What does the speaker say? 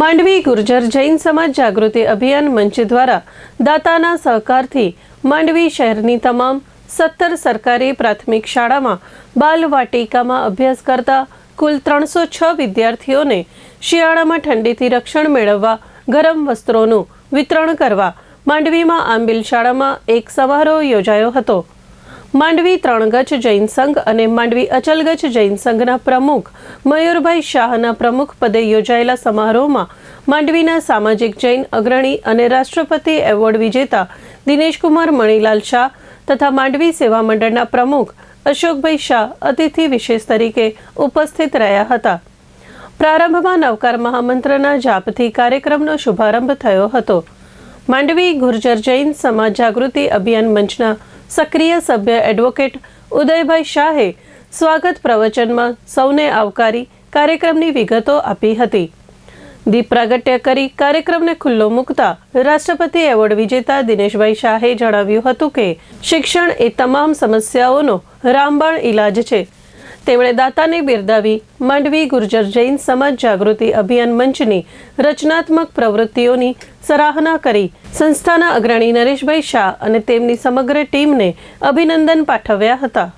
માંડવી ગુર્જર જૈન સમાજ જાગૃતિ અભિયાન મંચ દ્વારા દાતાના સહકારથી માંડવી શહેરની તમામ 17 સરકારી પ્રાથમિક શાળામાં બાલવાટિકામાં અભ્યાસ કરતા કુલ 306 વિદ્યાર્થીઓને શિયાળામાં ઠંડીથી રક્ષણ મેળવવા ગરમ વસ્ત્રોનું વિતરણ કરવા માંડવીમાં આંબિલ શાળામાં એક સમારોહ યોજાયો હતો। માંડવી 3 ગજ જૈન સંઘ અને માંડવી અચલગજ જૈન સંઘના પ્રમુખ મયુરભાઈ શાહના પ્રમુખ પદે યોજાયેલા સમારોહમાં માંડવીના સામાજિક જૈન અગ્રણી અને રાષ્ટ્રપતિ એવોર્ડ વિજેતા દિનેશકુમાર મણીલાલ શાહ તથા માંડવી સેવા મંડળના પ્રમુખ અશોકભાઈ શાહ અતિથિ વિશેષ તરીકે ઉપસ્થિત રહ્યા હતા। પ્રારંભમાં નવકાર મહામંત્રના જાપથી કાર્યક્રમનો શુભારંભ થયો હતો। માંડવી ગુર્જર જૈન સમાજ જાગૃતિ અભિયાન મંચના સક્રિય સભ્ય એડવોકેટ ઉદયભાઈ શાહે સ્વાગત પ્રવચનમાં સૌને આવકારી કાર્યક્રમની વિગતો આપી હતી। દીપ પ્રાગટ્ય કરી કાર્યક્રમને ખુલ્લો મૂકતા રાષ્ટ્રપતિ એવોર્ડ વિજેતા દિનેશભાઈ શાહે જણાવ્યું હતું કે શિક્ષણ એ તમામ સમસ્યાઓનો રામબાણ ઇલાજ છે। તેમણે દાતાને બિરદાવી માંડવી ગુર્જર જૈન સમાજ જાગૃતિ અભિયાન મંચની રચનાત્મક પ્રવૃત્તિઓની સરાહના કરી સંસ્થાના અગ્રણી નરેશભાઈ શાહ અને તેમની સમગ્ર ટીમને અભિનંદન પાઠવ્યા હતા।